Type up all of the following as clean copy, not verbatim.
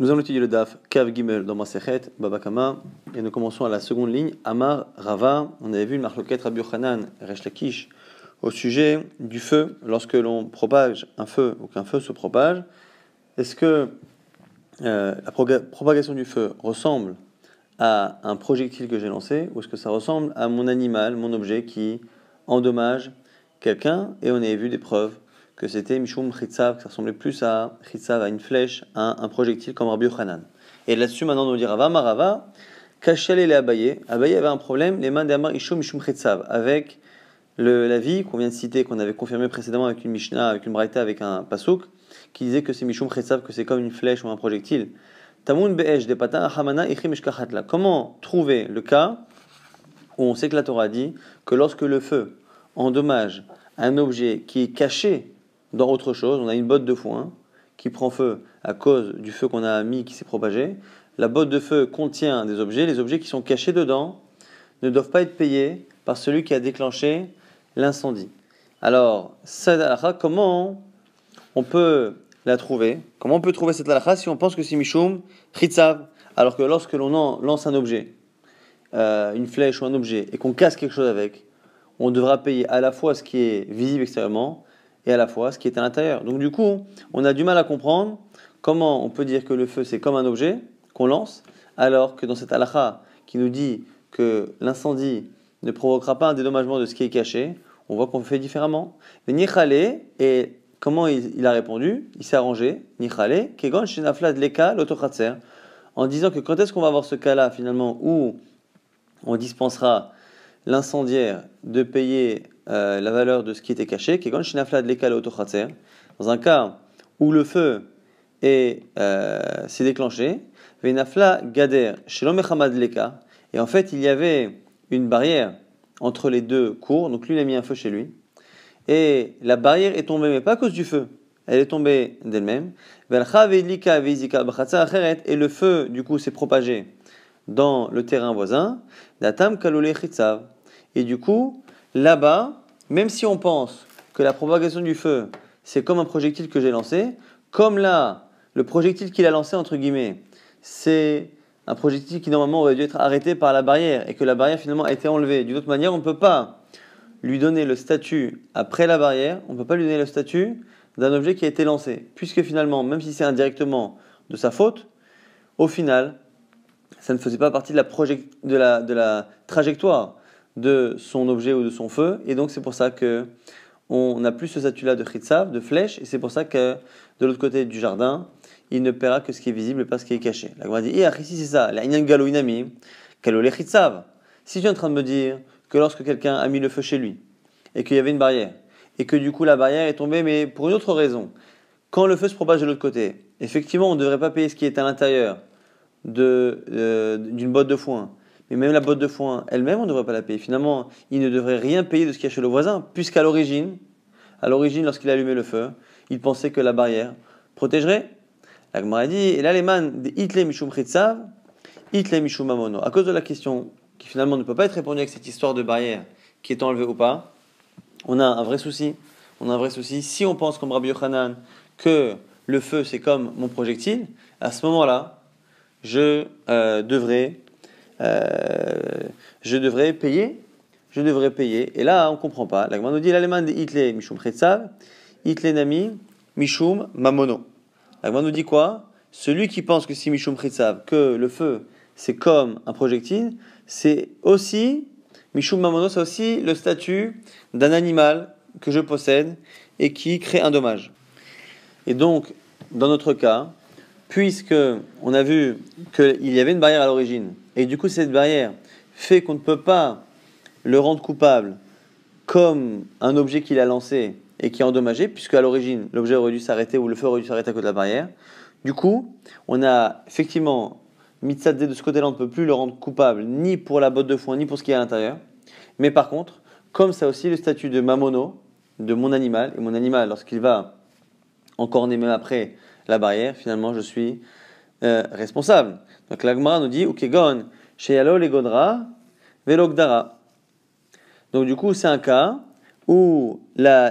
Nous allons étudier le Daf Kav Gimel dans Masechet Baba Kama et nous commençons à la seconde ligne Amar Rava. On avait vu le Marloket Rabbi Yochanan Resh Lakish au sujet du feu lorsque l'on propage un feu ou qu'un feu se propage. Est-ce que la propagation du feu ressemble à un projectile que j'ai lancé ou est-ce que ça ressemble à mon animal, mon objet qui endommage quelqu'un? Et on avait vu des preuves que c'était Mishum Chitzav, que ça ressemblait plus à Chitzav, à une flèche, à un projectile comme Rabbi Yochanan. Et là-dessus, maintenant, on nous dit Rava, Marava, Kachal et Abaye. Abaye avait un problème, les mains d'Amar Ishum Mishum Chitzav, avec la vie qu'on vient de citer, qu'on avait confirmé précédemment avec une Mishnah, avec une Braïta, avec un Pasuk, qui disait que c'est Mishum Chitzav, que c'est comme une flèche ou un projectile. Tamoun Be'esh, des patins, Hamana, Ichim Eshkachatla. Comment trouver le cas où on sait que la Torah dit que lorsque le feu endommage un objet qui est caché dans autre chose, on a une botte de foin qui prend feu à cause du feu qu'on a mis qui s'est propagé. La botte de feu contient des objets, les objets qui sont cachés dedans ne doivent pas être payés par celui qui a déclenché l'incendie. Alors, cette halakha, comment on peut la trouver? Comment on peut trouver cette halakha si on pense que c'est Mishum Chitzav, alors que lorsque l'on lance un objet, une flèche ou un objet, et qu'on casse quelque chose avec, on devra payer à la fois ce qui est visible extérieurement et à la fois ce qui est à l'intérieur. Donc du coup, on a du mal à comprendre comment on peut dire que le feu c'est comme un objet qu'on lance, alors que dans cette halakha qui nous dit que l'incendie ne provoquera pas un dédommagement de ce qui est caché, on voit qu'on fait différemment. Mais Nichale, et comment il a répondu? Il s'est arrangé. Nichale, kegon shenaflad leka l'otochatser, en disant que quand est-ce qu'on va avoir ce cas-là finalement où on dispensera l'incendiaire de payer la valeur de ce qui était caché, qui est dans un cas où le feu s'est déclenché, et en fait il y avait une barrière entre les deux cours, donc lui il a mis un feu chez lui, et la barrière est tombée, mais pas à cause du feu, elle est tombée d'elle-même, et le feu du coup s'est propagé dans le terrain voisin, et du coup, là-bas, même si on pense que la propagation du feu, c'est comme un projectile que j'ai lancé, comme là, le projectile qu'il a lancé, entre guillemets, c'est un projectile qui normalement aurait dû être arrêté par la barrière, et que la barrière finalement a été enlevée. D'une autre manière, on ne peut pas lui donner le statut après la barrière, on ne peut pas lui donner le statut d'un objet qui a été lancé, puisque finalement, même si c'est indirectement de sa faute, au final, ça ne faisait pas partie de la trajectoire de son objet ou de son feu, et donc c'est pour ça que on n'a plus ce statut-là de chitzav, de flèche, et c'est pour ça que de l'autre côté du jardin, il ne paiera que ce qui est visible et pas ce qui est caché. La Gemara dit, ici c'est ça, la inyan galo inami, kalole chitzav. Si tu es en train de me dire que lorsque quelqu'un a mis le feu chez lui, et qu'il y avait une barrière, et que du coup la barrière est tombée, mais pour une autre raison, quand le feu se propage de l'autre côté, effectivement on ne devrait pas payer ce qui est à l'intérieur d'une botte de foin. Mais même la botte de foin elle-même, on ne devrait pas la payer. Finalement, il ne devrait rien payer de ce qu'il y a chez le voisin, puisqu'à l'origine, lorsqu'il a allumé le feu, il pensait que la barrière protégerait. La Gemara dit, et là les man de Hitle Mishum Chitzav, Hitle Mishum Mamono. À cause de la question qui finalement ne peut pas être répondue avec cette histoire de barrière qui est enlevée ou pas, on a un vrai souci. Si on pense comme Rabbi Yochanan que le feu c'est comme mon projectile, à ce moment-là, je devrais payer. Et là, on ne comprend pas. La Gemara nous dit l'allemand de Hitle Mishum Chetzav, Hitle Nami Mishum Mamono. La Gemara nous dit quoi? Celui qui pense que si Mishum Chetzav, que le feu c'est comme un projectile, c'est aussi Mishum Mamono, c'est aussi le statut d'un animal que je possède et qui crée un dommage. Et donc, dans notre cas, puisque on a vu qu'il y avait une barrière à l'origine, et du coup cette barrière fait qu'on ne peut pas le rendre coupable comme un objet qu'il a lancé et qui est endommagé, puisque à l'origine l'objet aurait dû s'arrêter ou le feu aurait dû s'arrêter à cause de la barrière. Du coup, on a effectivement Mitzadé de ce côté-là, on ne peut plus le rendre coupable ni pour la botte de foin ni pour ce qui est à l'intérieur. Mais par contre, comme ça aussi le statut de mamono, de mon animal, et mon animal lorsqu'il va encorner même après la barrière, finalement je suis responsable. Donc la Gemara nous dit Ukegon sheyalo legodra velogdara. Donc du coup c'est un cas où la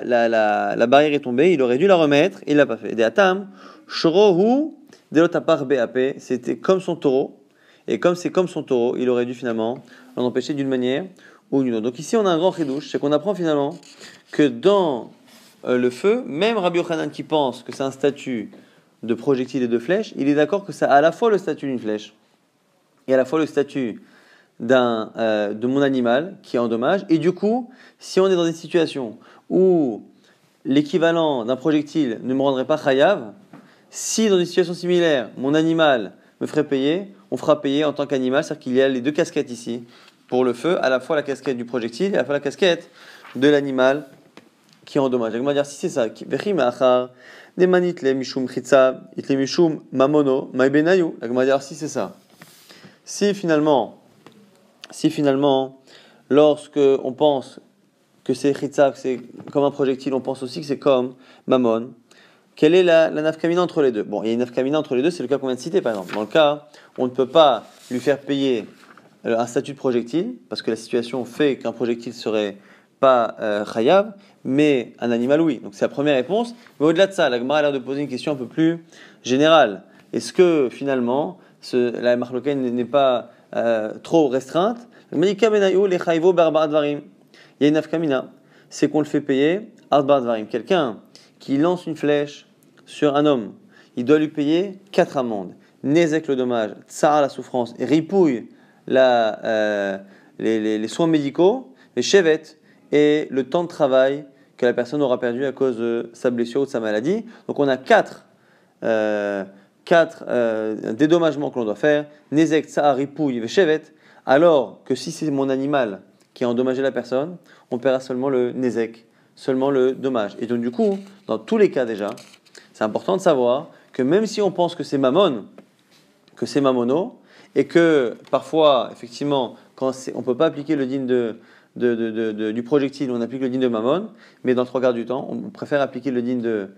barrière est tombée, il aurait dû la remettre, il l'a pas fait. De atam shorohu Delotapar BAP, c'était comme son taureau, et comme c'est comme son taureau, il aurait dû finalement l'en empêcher d'une manière ou d'une autre. Donc ici, on a un grand chidouche, c'est qu'on apprend finalement que dans le feu, même Rabbi Yochanan qui pense que c'est un statut de projectile et de flèche, il est d'accord que ça a à la fois le statut d'une flèche et à la fois le statut de mon animal qui endommage. Et du coup, si on est dans une situation où l'équivalent d'un projectile ne me rendrait pas chayav, si dans une situation similaire, mon animal me ferait payer, on fera payer en tant qu'animal, c'est-à-dire qu'il y a les deux casquettes ici pour le feu, à la fois la casquette du projectile et à la fois la casquette de l'animal qui endommage. On va dire si c'est ça, si c'est ça. Si finalement, lorsque on pense que c'est chitza, que c'est comme un projectile, on pense aussi que c'est comme mammon. Quelle est la nafkamina entre les deux? Bon, il y a une nafkamina entre les deux, c'est le cas qu'on vient de citer par exemple. Dans le cas, on ne peut pas lui faire payer un statut de projectile, parce que la situation fait qu'un projectile serait pas chayav, mais un animal oui. Donc c'est la première réponse. Mais au-delà de ça, la Gemara a l'air de poser une question un peu plus générale. Est-ce que finalement, la marloquette n'est pas trop restreinte? Il y a une nafkamina, c'est qu'on le fait payer ardbar dvarim. Quelqu'un qui lance une flèche sur un homme, il doit lui payer 4 amendes. Nezek le dommage, tsara la souffrance, ripouille les soins médicaux, les chevettes et le temps de travail que la personne aura perdu à cause de sa blessure ou de sa maladie. Donc on a 4 dédommagements que l'on doit faire. Nezek, tsara, ripouille et chevet. Alors que si c'est mon animal qui a endommagé la personne, on paiera seulement le nezek, seulement le dommage. Et donc du coup, dans tous les cas déjà, c'est important de savoir que même si on pense que c'est mammon, que c'est mammono, et que parfois, effectivement, on ne peut pas appliquer le din du projectile, on applique le din de mammon, mais dans 3 quarts du temps, on préfère appliquer le din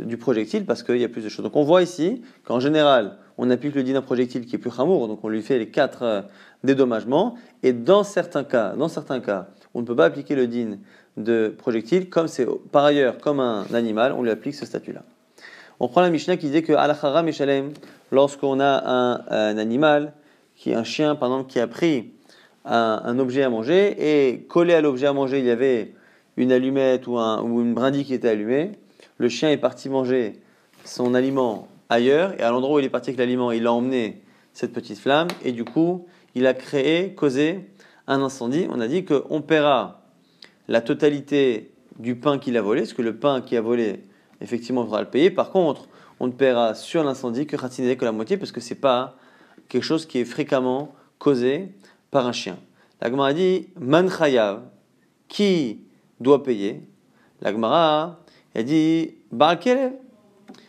du projectile parce qu'il y a plus de choses. Donc on voit ici qu'en général, on applique le din d'un projectile qui est plus chamour, donc on lui fait les 4 dédommagements, et dans certains cas, on ne peut pas appliquer le din de projectile, comme c'est par ailleurs comme un animal, on lui applique ce statut-là. On prend la Mishnah qui disait que Alachara Meshalem, lorsqu'on a un animal, qui est un chien par exemple, qui a pris un objet à manger, et collé à l'objet à manger, il y avait une allumette ou une brindille qui était allumée, le chien est parti manger son aliment ailleurs, et à l'endroit où il est parti avec l'aliment, il a emmené cette petite flamme, et du coup, il a causé un incendie. On a dit qu'on paiera la totalité du pain qu'il a volé, parce que le pain qu'il a volé, effectivement, il faudra le payer. Par contre, on ne paiera sur l'incendie que la moitié, parce que ce n'est pas quelque chose qui est fréquemment causé par un chien. La Gemara a dit, Man chayav, qui doit payer? La Gemara a dit, Baal Kelev.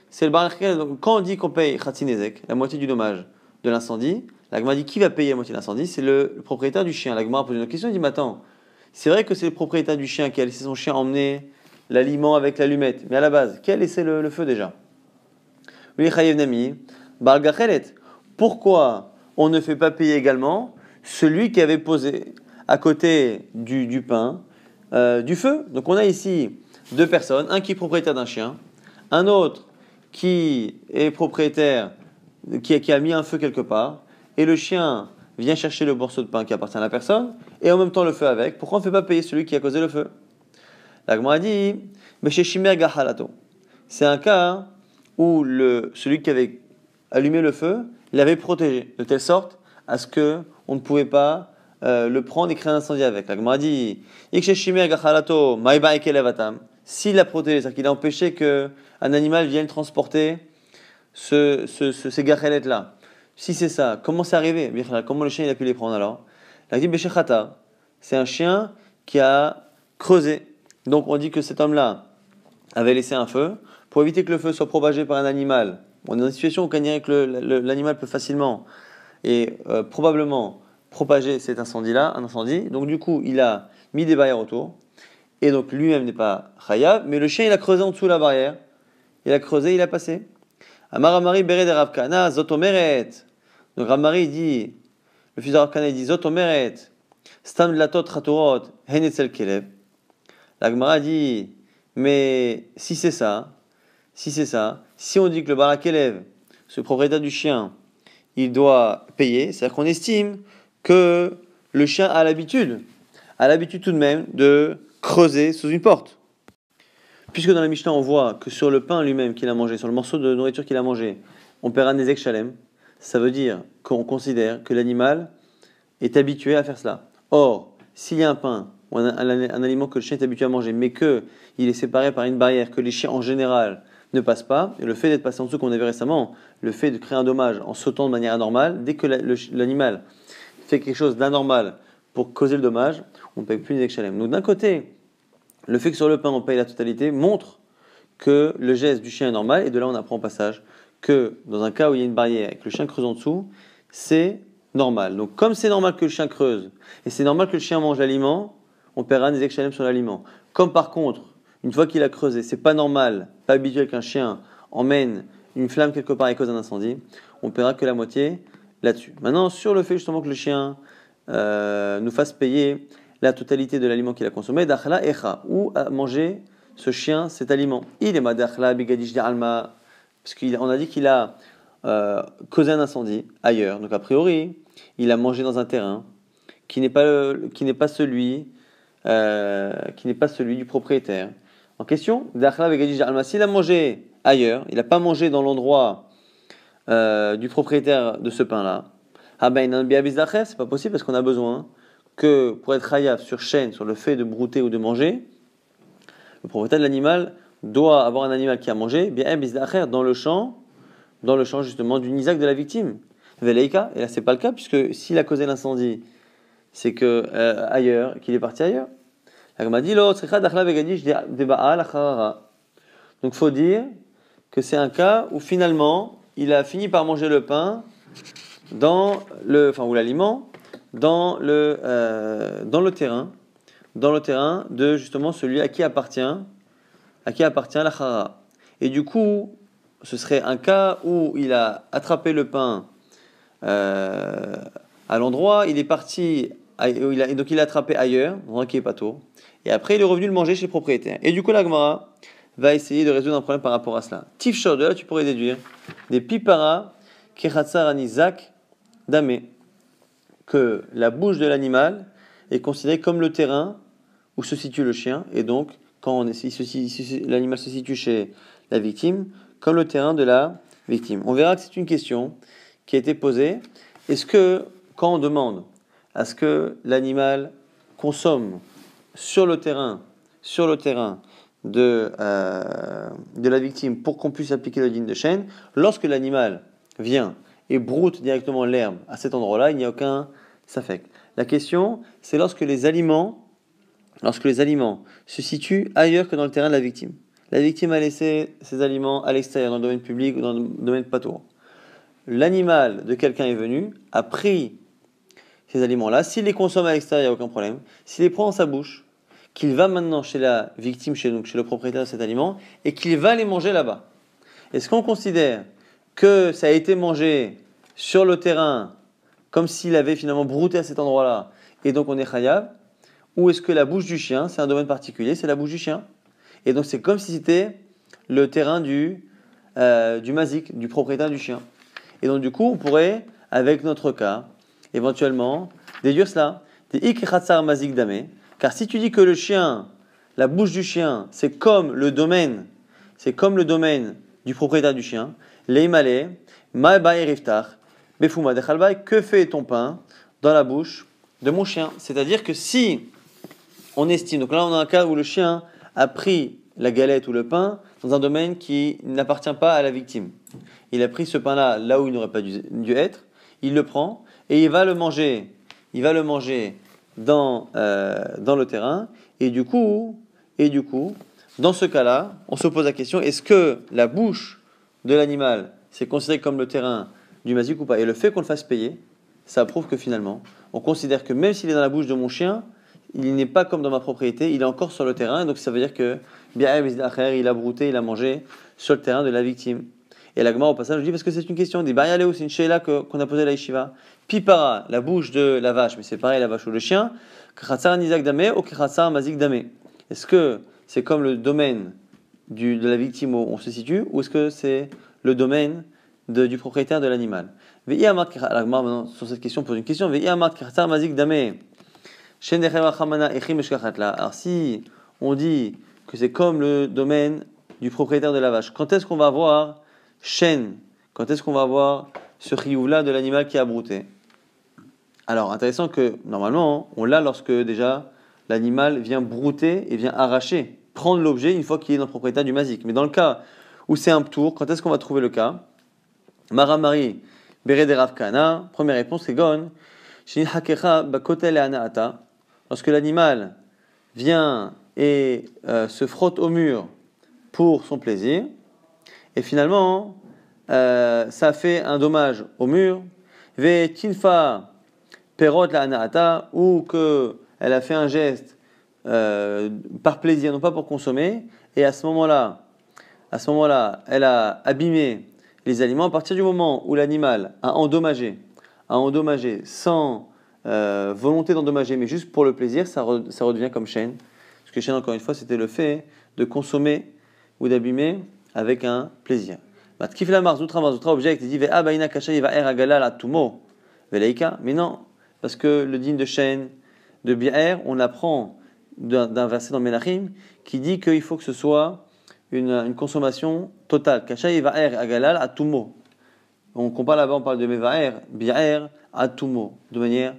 C'est le Baal Kelev. Donc, quand on dit qu'on paye Khatsinezek, la moitié du dommage de l'incendie, la Gemara dit, qui va payer la moitié de l'incendie? C'est le propriétaire du chien. La Gemara pose une autre question, il dit, mais attends, c'est vrai que c'est le propriétaire du chien qui a laissé son chien emmener l'aliment avec l'allumette. Mais à la base, qui a laissé le feu déjà? Pourquoi on ne fait pas payer également celui qui avait posé à côté du pain du feu? Donc on a ici 2 personnes, un qui est propriétaire d'un chien, un autre qui est propriétaire, qui a mis un feu quelque part, et le chien vient chercher le morceau de pain qui appartient à la personne, et en même temps le feu avec. Pourquoi on ne fait pas payer celui qui a causé le feu? La Gemara dit, mais chez Shimer Gahalato, c'est un cas où celui qui avait allumé le feu l'avait protégé, de telle sorte à ce qu'on ne pouvait pas le prendre et créer un incendie avec. La Gemara dit, chez Shimer Gahalato, Maïba Ekelevatam, s'il l'a protégé, c'est-à-dire qu'il a empêché qu'un animal vienne transporter ces gachelettes-là. Si c'est ça, comment c'est arrivé? Comment le chien il a pu les prendre alors? Il a dit Beshechata, c'est un chien qui a creusé. Donc on dit que cet homme-là avait laissé un feu pour éviter que le feu soit propagé par un animal. On est dans une situation où on dirait que l'animal peut facilement et probablement propager cet incendie-là, un incendie. Donc du coup, il a mis des barrières autour. Et donc lui-même n'est pas chayav, mais le chien il a creusé en dessous de la barrière. Il a creusé, il a passé. Amaramari Bered et Rav Kana, Zotomeret. Donc Ramari dit, le fils de Rav Kana il dit Zotomeret, Stam Latot Raturot, Henetzel Kelev. La Gemara dit, mais si c'est ça, si c'est ça, si on dit que le barak élève, ce propriétaire du chien, il doit payer, c'est-à-dire qu'on estime que le chien a l'habitude tout de même de creuser sous une porte. Puisque dans la Mishnah, on voit que sur le pain lui-même qu'il a mangé, sur le morceau de nourriture qu'il a mangé, on paiera nezek shalem, ça veut dire qu'on considère que l'animal est habitué à faire cela. Or, s'il y a un pain ou un aliment que le chien est habitué à manger, mais qu'il est séparé par une barrière que les chiens en général ne passent pas, et le fait d'être passé en dessous, qu'on a vu récemment, le fait de créer un dommage en sautant de manière anormale, dès que l'animal fait quelque chose d'anormal pour causer le dommage, on ne paye plus nezek shalem. Donc d'un côté, le fait que sur le pain on paye la totalité montre que le geste du chien est normal, et de là on apprend au passage que dans un cas où il y a une barrière et que le chien creuse en dessous, c'est normal. Donc comme c'est normal que le chien creuse, et c'est normal que le chien mange l'aliment, on paiera nezek shalem sur l'aliment. Comme par contre, une fois qu'il a creusé, c'est pas normal, pas habituel qu'un chien emmène une flamme quelque part et cause un incendie, on paiera que la moitié là-dessus. Maintenant, sur le fait justement que le chien nous fasse payer la totalité de l'aliment qu'il a consommé, d'achla echa, ou a mangé ce chien cet aliment. Il est madachla bigadish d'alma, parce qu'on a dit qu'il a causé un incendie ailleurs. Donc a priori, il a mangé dans un terrain qui n'est pas celui du propriétaire en question. D'achla bigadish d'alma, s'il a mangé ailleurs, il n'a pas mangé dans l'endroit du propriétaire de ce pain-là. Ah ben, c'est pas possible parce qu'on a besoin que pour être chayav sur chaîne, sur le fait de brouter ou de manger, le propriétaire de l'animal doit avoir un animal qui a mangé, bien dans le champ justement du nizak de la victime. Veleika, et là c'est pas le cas puisque s'il a causé l'incendie, c'est que ailleurs, qu'il est parti ailleurs. Donc faut dire que c'est un cas où finalement il a fini par manger le pain ou l'aliment dans le terrain de justement celui à qui appartient la chara. Et du coup, ce serait un cas où il a attrapé le pain à l'endroit, il est parti, donc il l'a attrapé ailleurs, dans un endroit qui est pas tôt, et après il est revenu le manger chez le propriétaire. Et du coup, la Gemara va essayer de résoudre un problème par rapport à cela. Tifshor, de là tu pourrais déduire des pipara kechatzar anizak dame, que la bouche de l'animal est considérée comme le terrain où se situe le chien, et donc quand l'animal se situe chez la victime, comme le terrain de la victime. On verra que c'est une question qui a été posée. Est-ce que quand on demande à ce que l'animal consomme sur le terrain de la victime pour qu'on puisse appliquer le din de chêne, lorsque l'animal vient et broute directement l'herbe à cet endroit-là, il n'y a aucun safek. La question, c'est lorsque les aliments se situent ailleurs que dans le terrain de la victime. La victime a laissé ses aliments à l'extérieur, dans le domaine public ou dans le domaine patour. L'animal de quelqu'un est venu, a pris ces aliments-là. S'il les consomme à l'extérieur, il n'y a aucun problème. S'il les prend dans sa bouche, qu'il va maintenant chez la victime, chez le propriétaire de cet aliment, et qu'il va les manger là-bas. Est-ce qu'on considère que ça a été mangé sur le terrain, comme s'il avait finalement brouté à cet endroit-là, et donc on est chayav, ou est-ce que la bouche du chien, c'est un domaine particulier, c'est la bouche du chien, et donc c'est comme si c'était le terrain du mazik, du propriétaire du chien. Et donc du coup, on pourrait, avec notre cas, éventuellement, déduire cela, des ikhatsar mazik dame, car si tu dis que le chien, la bouche du chien, c'est comme le domaine du propriétaire du chien, leimale, ma ba'i riftar, befuma dechalbai, que fait ton pain dans la bouche de mon chien? C'est-à-dire que si on estime, donc là on a un cas où le chien a pris la galette ou le pain dans un domaine qui n'appartient pas à la victime. Il a pris ce pain-là là où il n'aurait pas dû être, il le prend et il va le manger dans le terrain, et du coup, dans ce cas-là, on se pose la question, est-ce que la bouche de l'animal, c'est considéré comme le terrain du mazik ou pas? Et le fait qu'on le fasse payer, ça prouve que finalement, on considère que même s'il est dans la bouche de mon chien, il n'est pas comme dans ma propriété, il est encore sur le terrain, donc ça veut dire que bien il a brouté, il a mangé sur le terrain de la victime. Et la Gemara au passage dit parce que c'est une question, dit Barialéo, c'est une sheila qu'on a posée à la yeshiva. Pipara, la bouche de la vache, mais c'est pareil la vache ou le chien, Kachatzar nizak dame ou Kachatzar mazik dame. Est-ce que c'est comme le domaine de la victime où on se situe, ou est-ce que c'est le domaine du propriétaire de l'animal? Maintenant, sur cette question, on pose une question. Alors si on dit que c'est comme le domaine du propriétaire de la vache, quand est-ce qu'on va avoir Shen? Quand est-ce qu'on va avoir ce chiyuv-là de l'animal qui a brouté? Alors, intéressant que, normalement, on l'a lorsque déjà l'animal vient brouter et vient arracher, prendre l'objet une fois qu'il est dans le propriétaire du mazik. Mais dans le cas où c'est un ptour, quand est-ce qu'on va trouver le cas? Maramari, Bere de Rav Kahana, première réponse, c'est Gon. Shin hakecha bakotel et anaata. Lorsque l'animal vient et se frotte au mur pour son plaisir, et finalement, ça fait un dommage au mur, ve tinfa perot la anaata, ou qu'elle a fait un geste par plaisir, non pas pour consommer, et à ce moment-là, elle a abîmé les aliments. À partir du moment où l'animal a endommagé sans volonté d'endommager, mais juste pour le plaisir, ça redevient comme chêne. Parce que chêne, encore une fois, c'était le fait de consommer ou d'abîmer avec un plaisir. Matkifla marzoutra object, il dit ve'a baina kasha va er agala la tumo veleika. Mais non, parce que le digne de chêne, de bi'er, on apprend d'un verset dans Menachim qui dit qu'il faut que ce soit une consommation totale. Kasha va er agala la tumo. On compare là-bas, on parle de mevaer, bi'er, atumo, de manière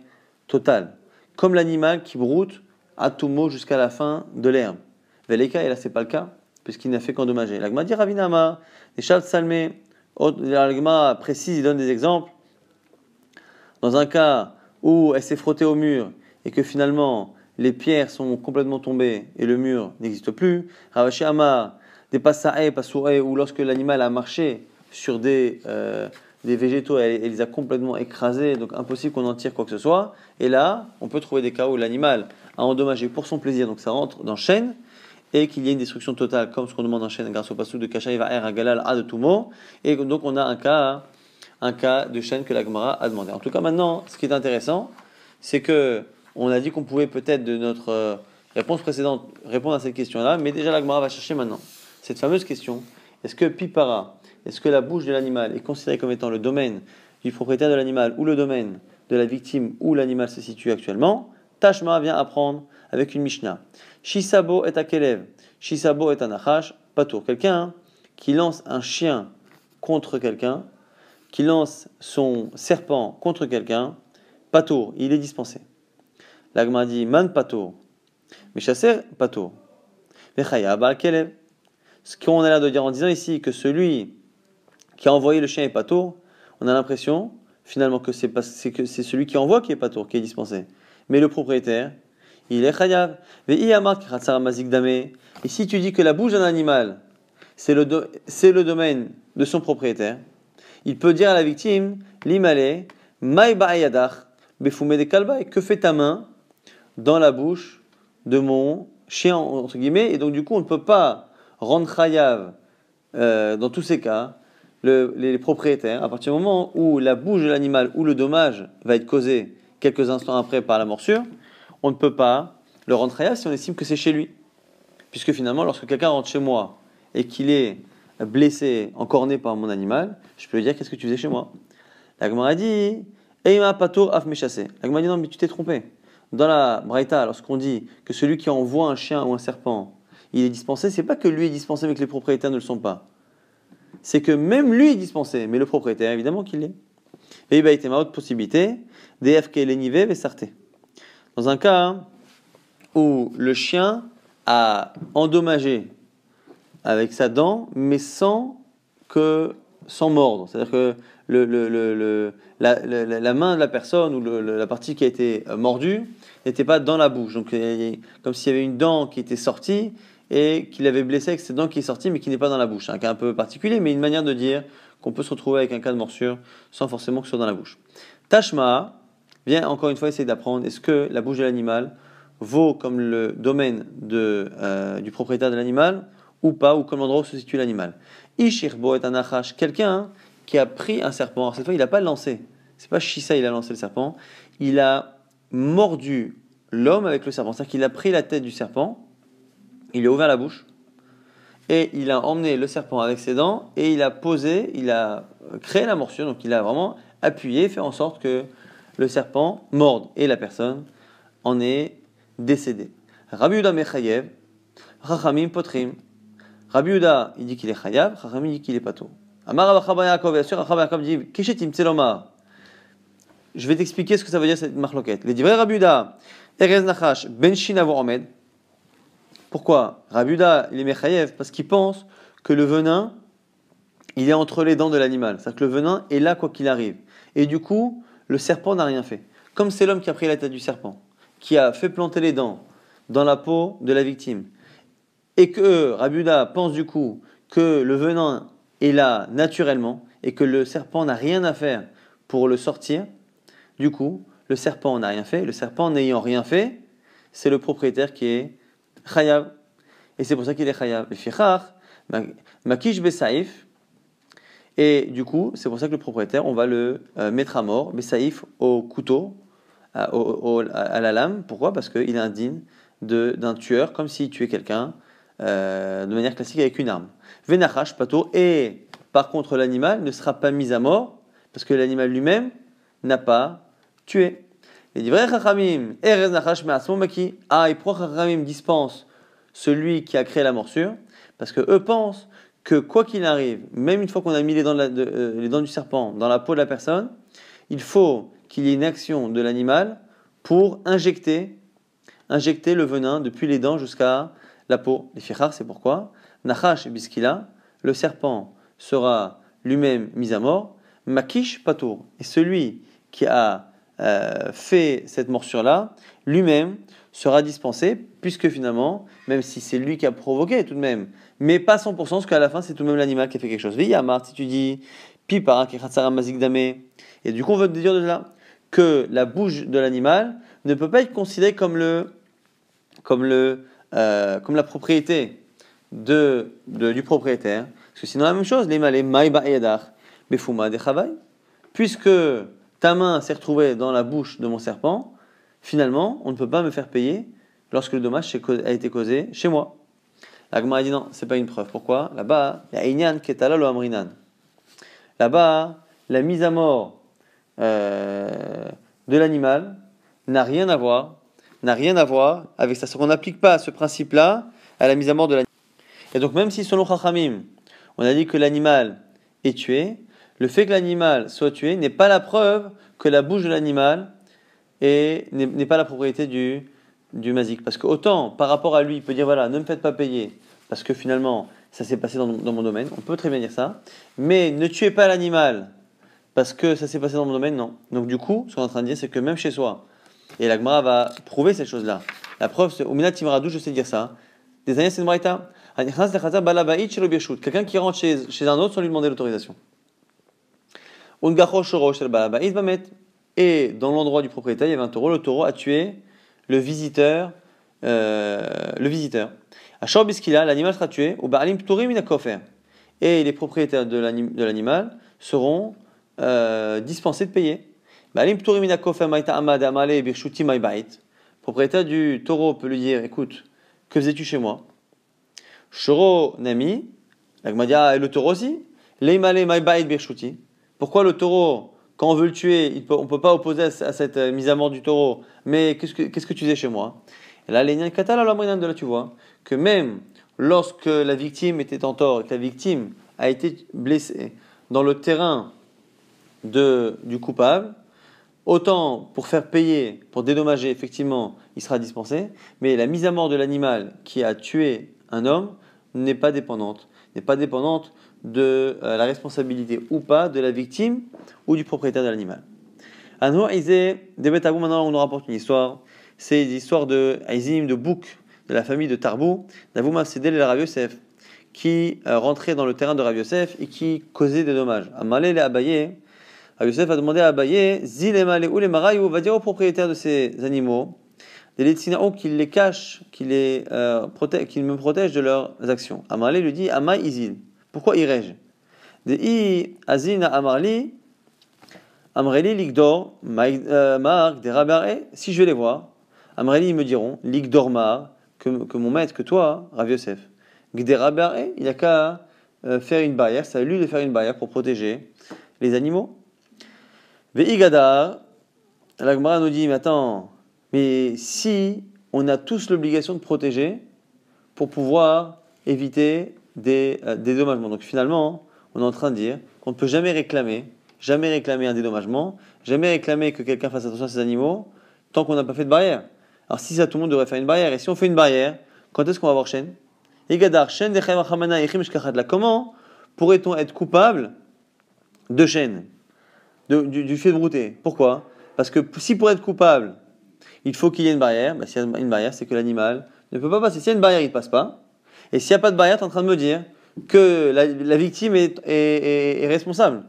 totale. Comme l'animal qui broute atumo jusqu'à la fin de l'herbe. Veleika, et là c'est pas le cas, puisqu'il n'a fait qu'endommager. L'agma dit Ravinama, les Shav Salmé, l'agma précise, il donne des exemples. Dans un cas où elle s'est frottée au mur et que finalement les pierres sont complètement tombées et le mur n'existe plus. Ravashi Amar, des passae, passouré, où lorsque l'animal a marché sur des végétaux, elle les a complètement écrasés, donc impossible qu'on en tire quoi que ce soit. Et là, on peut trouver des cas où l'animal a endommagé pour son plaisir, donc ça rentre dans chêne, et qu'il y ait une destruction totale, comme ce qu'on demande en chêne grâce au passou de Kasha Iva Er Agalal A de Tumo, et donc on a un cas de chêne que la Gemara a demandé. En tout cas, maintenant, ce qui est intéressant, c'est que on a dit qu'on pouvait peut-être de notre réponse précédente répondre à cette question-là, mais déjà la Gemara va chercher maintenant cette fameuse question. Est-ce que Pipara, est-ce que la bouche de l'animal est considérée comme étant le domaine du propriétaire de l'animal ou le domaine de la victime où l'animal se situe actuellement? Tashma vient apprendre avec une Mishnah. Shisabo est à Kelev, Shisabo est un Nachash, Patour. Quelqu'un qui lance un chien contre quelqu'un, qui lance son serpent contre quelqu'un, Patour, il est dispensé. L'Agma dit Man Patour, mais chasser Patour. Vechaya Baal Kelev. Ce qu'on a l'air de dire en disant ici que celui qui a envoyé le chien est Patour, on a l'impression finalement que c'est celui qui envoie qui est Patour, qui est dispensé. Mais le propriétaire, il est Chayav. Et si tu dis que la bouche d'un animal, c'est le domaine de son propriétaire, il peut dire à la victime, Limale, Mai ba'ayadach, befume de kalbaï, que fait ta main dans la bouche de mon chien, entre guillemets, et donc du coup on ne peut pas rendre Chayav dans tous ces cas, les propriétaires, à partir du moment où la bouche de l'animal ou le dommage va être causé quelques instants après par la morsure, on ne peut pas le rendre chayav si on estime que c'est chez lui. Puisque finalement, lorsque quelqu'un rentre chez moi et qu'il est blessé, encorné par mon animal, je peux lui dire qu'est-ce que tu faisais chez moi. La Gemara dit Eima patour af méchassé. La Gemara dit non, mais tu t'es trompé. Dans la Braïta, lorsqu'on dit que celui qui envoie un chien ou un serpent, il est dispensé, c'est pas que lui est dispensé mais que les propriétaires ne le sont pas. C'est que même lui est dispensé, mais le propriétaire, évidemment qu'il l'est. Et il y a une autre possibilité, DFK lénivé et sarté. Dans un cas où le chien a endommagé avec sa dent, mais sans mordre. C'est-à-dire que la main de la personne ou la partie qui a été mordue n'était pas dans la bouche. Donc, comme s'il y avait une dent qui était sortie et qu'il avait blessé avec cette dent qui est sortie, mais qui n'est pas dans la bouche. C'est un cas un peu particulier, mais une manière de dire qu'on peut se retrouver avec un cas de morsure sans forcément que ce soit dans la bouche. Tashma vient encore une fois essayer d'apprendre est-ce que la bouche de l'animal vaut comme le domaine du propriétaire de l'animal ou pas, ou comme l'endroit où se situe l'animal. Ishirbo est un achash, quelqu'un qui a pris un serpent. Alors cette fois, il n'a pas lancé. C'est pas Shissa, il a lancé le serpent. Il a mordu l'homme avec le serpent. C'est-à-dire qu'il a pris la tête du serpent, il lui a ouvert la bouche, et il a emmené le serpent avec ses dents et il a posé, il a créé la morsure, donc il a vraiment appuyé, fait en sorte que le serpent morde et la personne en est décédée. Rabbi Yehuda mechayev, Chachamim potrim. Rabbi Yehuda, il dit qu'il est chayav, Chachamim dit qu'il est pato. Amar Rabbi Chaba Yaakov, bien sûr, Rabbi Yaakov dit Keshetim Tselomar. Je vais t'expliquer ce que ça veut dire cette marloquette. Les divrei Rabbi Yehuda, Erez Nachash, Ben Shinavo Omed. Pourquoi Rabbi Yehuda, il est mechayev parce qu'il pense que le venin, il est entre les dents de l'animal. C'est-à-dire que le venin est là quoi qu'il arrive. Et du coup, le serpent n'a rien fait. Comme c'est l'homme qui a pris la tête du serpent, qui a fait planter les dents dans la peau de la victime, et que Rabbi Yehuda pense du coup que le venin est là naturellement, et que le serpent n'a rien à faire pour le sortir, du coup, le serpent n'a rien fait. Le serpent n'ayant rien fait, c'est le propriétaire qui est chayav. Et c'est pour ça qu'il est chayav. Le fichar, makish besaïf. Et du coup, c'est pour ça que le propriétaire, on va le mettre à mort, besaïf, au couteau, à la lame. Pourquoi ? Parce qu'il est indigne d'un tueur, comme s'il tuait quelqu'un de manière classique avec une arme. Venachash, pato. Et par contre, l'animal ne sera pas mis à mort, parce que l'animal lui-même n'a pas tué. Les divrei chachamim, erez nachash me'atzmo maki. Ah, et pourquoi chachamim dispense celui qui a créé la morsure ? Parce que eux pensent que quoi qu'il arrive, même une fois qu'on a mis les dents du serpent dans la peau de la personne, il faut qu'il y ait une action de l'animal pour injecter le venin depuis les dents jusqu'à la peau. Les fichar, c'est pourquoi nachash et biskila, le serpent sera lui-même mis à mort, makish patour, et celui qui a fait cette morsure-là, lui-même sera dispensé, puisque finalement, même si c'est lui qui a provoqué tout de même, mais pas 100%, parce qu'à la fin, c'est tout de même l'animal qui a fait quelque chose. Viyamar, si tu dis, pipara, kechatsara mazik damé, et du coup, on veut te dire de là que la bouche de l'animal ne peut pas être considérée comme la propriété du propriétaire, parce que sinon, la même chose, les malais, maïba yadar, befuma de chavay, puisque ta main s'est retrouvée dans la bouche de mon serpent, finalement, on ne peut pas me faire payer lorsque le dommage a été causé chez moi. La Gemara dit non, c'est pas une preuve. Pourquoi ? Là-bas, la inyan ketala lo amrinan. Là-bas, la mise à mort de l'animal n'a rien à voir avec ça. C'est qu'on n'applique pas ce principe-là à la mise à mort de l'animal. Et donc, même si selon Chachamim, on a dit que l'animal est tué, le fait que l'animal soit tué n'est pas la preuve que la bouche de l'animal n'est pas la propriété du mazik. Parce que autant, par rapport à lui, il peut dire, voilà, ne me faites pas payer, parce que finalement, ça s'est passé dans mon domaine, on peut très bien dire ça, mais ne tuez pas l'animal, parce que ça s'est passé dans mon domaine, non. Donc du coup, ce qu'on est en train de dire, c'est que même chez soi, et la Gemara va prouver cette chose-là. La preuve, c'est, Omina Timradou, je sais dire ça, des années, c'est une braïta. Quelqu'un qui rentre chez un autre sans lui demander l'autorisation. Et dans l'endroit du propriétaire, il y avait un taureau. Le taureau a tué le visiteur. À Shorbiskila, l'animal sera tué. Et les propriétaires de l'animal seront dispensés de payer. Le propriétaire du taureau peut lui dire, écoute, que faisais-tu chez moi ? Shoro Nami, la Gmadia et le taureau aussi. Pourquoi le taureau, quand on veut le tuer, on ne peut pas opposer à cette mise à mort du taureau, mais qu'est-ce que tu faisais chez moi ? Et là, de là, tu vois que même lorsque la victime était en tort et que la victime a été blessée dans le terrain du coupable, autant pour faire payer, pour dédommager, effectivement, il sera dispensé, mais la mise à mort de l'animal qui a tué un homme n'est pas dépendante de la responsabilité ou pas de la victime ou du propriétaire de l'animal. Maintenant on nous rapporte une histoire, c'est l'histoire de Aizim, de boucs de la famille de Tarbou, d'Avouma Sedel et Rav Yosef, qui rentrait dans le terrain de Rav Yosef et qui causait des dommages. Amalé le Abaye, Rav Yosef a demandé à Abaye, Zilema ou les Marayou, va dire au propriétaire de ces animaux, des Letzinao qu'il les cache, qu'il me protège de leurs actions. Amalé lui dit, Amay Izil. Pourquoi irais-je ? De I Azina Amarli, Amreli Ligdor, Mark, des Rabare, si je vais les voir, Amreli ils me diront, Ligdor Mar, que mon maître, que toi, Rav Yosef, Gdera Be'are, il n'y a qu'à faire une barrière, c'est à lui de faire une barrière pour protéger les animaux. Ve'igadar, la Gemara nous dit, mais attends, mais si on a tous l'obligation de protéger pour pouvoir éviter des dédommagements. Donc finalement, on est en train de dire qu'on ne peut jamais réclamer un dédommagement, jamais réclamer que quelqu'un fasse attention à ses animaux tant qu'on n'a pas fait de barrière. Alors si ça, tout le monde devrait faire une barrière. Et si on fait une barrière, quand est-ce qu'on va avoir chaîne? Comment pourrait-on être coupable de chaîne, du fait de brouter? Pourquoi? Parce que si pour être coupable, il faut qu'il y ait une barrière, s'il y a une barrière, c'est que l'animal ne peut pas passer. S'il y a une barrière, il ne passe pas. Et s'il n'y a pas de barrière, tu es en train de me dire que la victime est responsable.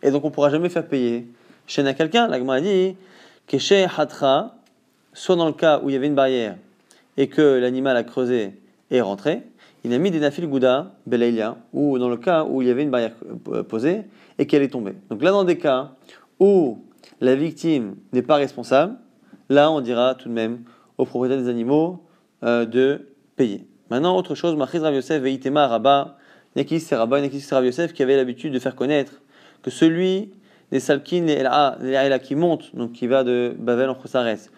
Et donc on ne pourra jamais faire payer chaîne à quelqu'un. La Gemara dit que chez Hatra, soit dans le cas où il y avait une barrière et que l'animal a creusé et est rentré, il a mis des nafil gouda belaylia, ou dans le cas où il y avait une barrière posée et qu'elle est tombée. Donc là, dans des cas où la victime n'est pas responsable, là on dira tout de même au propriétaire des animaux de payer. Maintenant, autre chose, Machiz Rav Yosef veitema Rabba, Nekis c'est Rabba, Nekis c'est Rav Yosef qui avait l'habitude de faire connaître que celui des Salkin et Ela qui monte, donc qui va de Bavel en Khosares,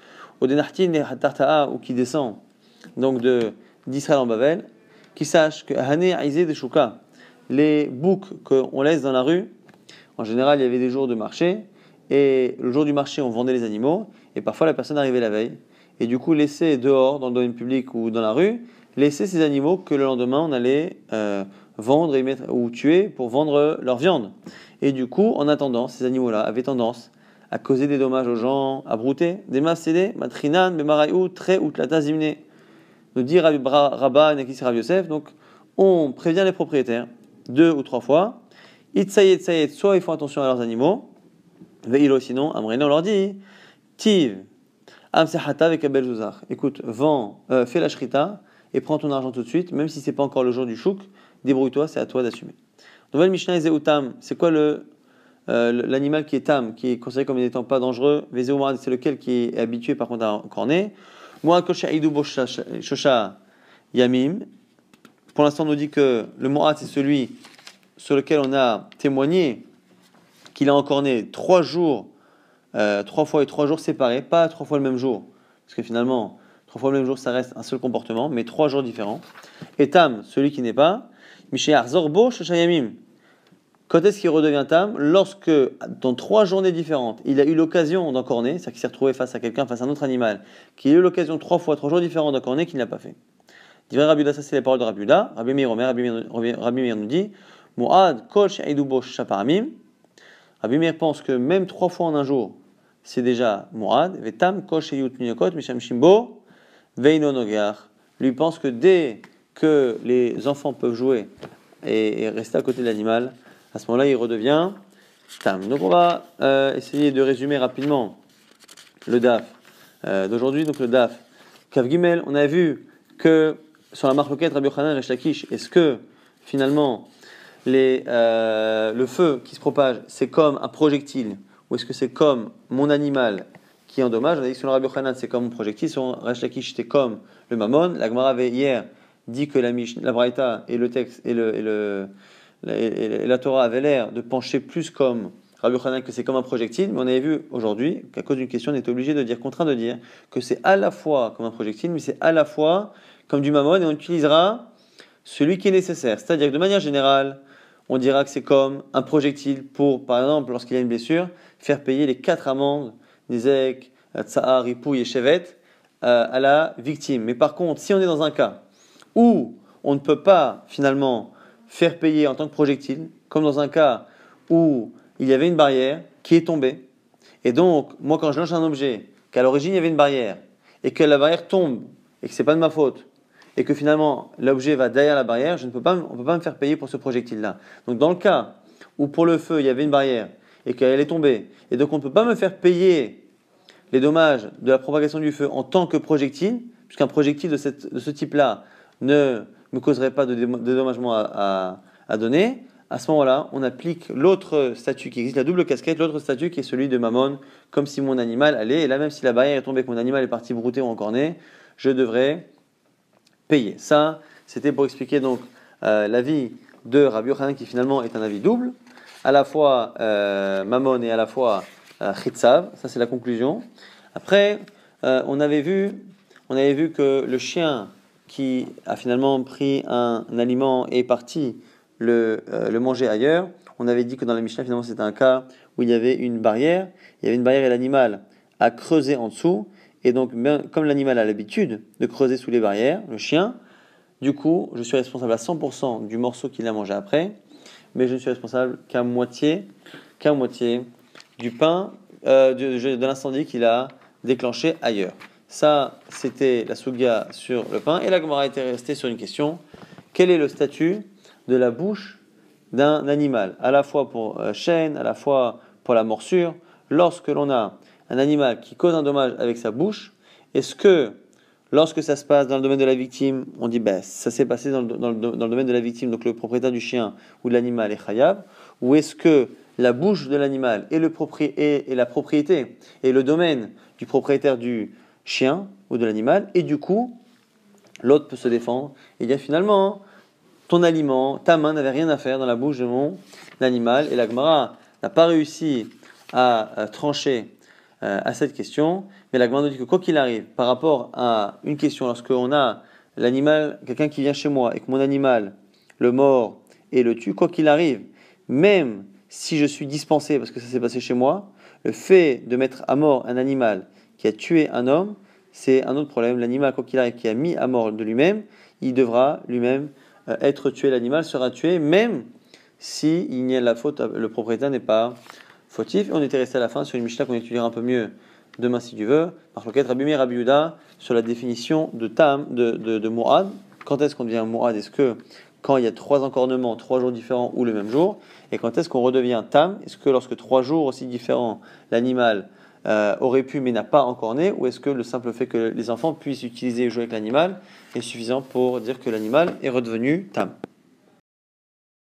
ou des Nartin et Tarta'a, ou qui descend donc d'Israël en Bavel, qui sache que Hané Aizé de Shuka, les boucs qu'on laisse dans la rue, en général il y avait des jours de marché, et le jour du marché on vendait les animaux, et parfois la personne arrivait la veille, et du coup laisser dehors, dans le domaine public ou dans la rue, laisser ces animaux que le lendemain on allait vendre et mettre, ou tuer pour vendre leur viande. Et du coup, en attendant, ces animaux-là avaient tendance à causer des dommages aux gens, à brouter, des massédés, matrinan, bemaraïou, très ou tlata zimné. Nous dit Rabba, Nekis Rav Yosef, donc on prévient les propriétaires 2 ou 3 fois. Itzayet, soit ils font attention à leurs animaux, veilo sinon, Amrena, on leur dit, Tiv, Amsehata avec Abel Zouzar. Écoute, fais la shrita et prends ton argent tout de suite, même si c'est pas encore le jour du chouk, débrouille-toi, c'est à toi d'assumer. Nouvelle Mishnah Ezeutam, c'est quoi l'animal qui est tam, qui est considéré comme n'étant pas dangereux? Vezeumarad, c'est lequel qui est habitué par contre à corner. Moi, Kosha Idou Shosha Yamim. Pour l'instant, on nous dit que le Mourad, c'est celui sur lequel on a témoigné qu'il a encorné 3 jours, 3 fois et 3 jours séparés, pas 3 fois le même jour. Parce que finalement, 3 fois le même jour, ça reste un seul comportement, mais 3 jours différents. Et tam, celui qui n'est pas. Mishéar Zorbo Shosha Yamim. Quand est-ce qu'il redevient tam? Lorsque, dans 3 journées différentes, il a eu l'occasion d'encorner, c'est-à-dire qu'il s'est retrouvé face à quelqu'un, face à un autre animal, qui a eu l'occasion 3 fois, 3 jours différents d'encorner, qu'il n'a pas fait. Divrei Rabbi Yehuda, ça c'est les paroles de Rabbi Yehuda. Rabbi Meir nous dit, Mu'ad kol she'idu bo shaparamim. Rabbi Meir pense que même 3 fois en un jour, c'est déjà Mu'ad. Vetam kol she'yut minokot misham shimbo veino nogar. Lui pense que dès que les enfants peuvent jouer et rester à côté de l'animal, à ce moment-là, il redevient tam. Donc on va essayer de résumer rapidement le DAF d'aujourd'hui. Donc le DAF Kav Gimel, on a vu que sur la marloquette Rabbi Yochanan et Resh Lakish, est-ce que finalement le feu qui se propage, c'est comme un projectile, ou est-ce que c'est comme mon animal qui endommage? On a dit que sur le Rabbi Yochanan, c'est comme un projectile, sur Resh Lakish, c'était comme le mammon. La Gemara avait hier dit que la Braïta et le texte et la Torah avait l'air de pencher plus comme Rabbi Yochanan, que c'est comme un projectile, mais on avait vu aujourd'hui qu'à cause d'une question, on est obligé de dire, contraint de dire que c'est à la fois comme un projectile, mais c'est à la fois comme du mammon, et on utilisera celui qui est nécessaire. C'est-à-dire que de manière générale, on dira que c'est comme un projectile pour, par exemple, lorsqu'il y a une blessure, faire payer les 4 amendes, Nizek, Tsahar, Ripouille et Chevet, à la victime. Mais par contre, si on est dans un cas où on ne peut pas finalement faire payer en tant que projectile, comme dans un cas où il y avait une barrière qui est tombée, et donc moi quand je lance un objet, qu'à l'origine il y avait une barrière, et que la barrière tombe, et que c'est pas de ma faute, et que finalement l'objet va derrière la barrière, on ne peut pas me faire payer pour ce projectile-là. Donc dans le cas où pour le feu il y avait une barrière, et qu'elle est tombée, et donc on ne peut pas me faire payer les dommages de la propagation du feu en tant que projectile, puisqu'un projectile de ce type-là ne me causerait pas de dédommagement à donner, à ce moment-là, on applique l'autre statut qui existe, la double casquette, l'autre statut qui est celui de mammon, comme si mon animal allait, et là même si la barrière est tombée, que mon animal est parti brouter ou encorner, je devrais payer. Ça, C'était pour expliquer donc l'avis de Rabbi Yochanan qui finalement est un avis double, à la fois Mammon et à la fois Chitzav. Ça c'est la conclusion. Après, on avait vu que le chien qui a finalement pris un aliment et est parti le manger ailleurs, on avait dit que dans la Mishnah, finalement, c'était un cas où il y avait une barrière. Il y avait une barrière et l'animal a creusé en dessous. Et donc, comme l'animal a l'habitude de creuser sous les barrières, le chien, du coup, je suis responsable à 100% du morceau qu'il a mangé après, mais je ne suis responsable qu'à moitié du pain, de l'incendie qu'il a déclenché ailleurs. Ça, c'était la Sougia sur le pain. Et la Gemara était restée sur une question. Quel est le statut de la bouche d'un animal, à la fois pour chêne, à la fois pour la morsure? Lorsque l'on a un animal qui cause un dommage avec sa bouche, est-ce que, lorsque ça se passe dans le domaine de la victime, on dit ça s'est passé dans le domaine de la victime, donc le propriétaire du chien ou de l'animal est khayab, ou est-ce que la bouche de l'animal et la propriété et le domaine du propriétaire du chien ou de l'animal, et du coup, l'autre peut se défendre et dire finalement, ton aliment, ta main n'avait rien à faire dans la bouche de mon animal, et la Gemara n'a pas réussi à trancher à cette question, mais la Gemara nous dit que quoi qu'il arrive, par rapport à une question, lorsqu'on a l'animal, quelqu'un qui vient chez moi, et que mon animal le mord et le tue, quoi qu'il arrive, même si je suis dispensé parce que ça s'est passé chez moi, le fait de mettre à mort un animal qui a tué un homme, c'est un autre problème. L'animal, quoi qu'il arrive, qui a mis à mort de lui-même, il devra lui-même être tué. L'animal sera tué, même si il n'y a la faute, le propriétaire n'est pas fautif. Et on était resté à la fin sur une Mishnah qu'on étudiera un peu mieux demain si tu veux. Marloquet Rabbi Meir Rabbi Yehuda sur la définition de tam, de Mourad. Quand est-ce qu'on devient Mourad? Est-ce que quand il y a 3 encornements, 3 jours différents ou le même jour? Et quand est-ce qu'on redevient tam? Est-ce que lorsque 3 jours aussi différents, l'animal aurait pu mais n'a pas encorné? Ou est-ce que le simple fait que les enfants puissent utiliser et jouer avec l'animal est suffisant pour dire que l'animal est redevenu tam?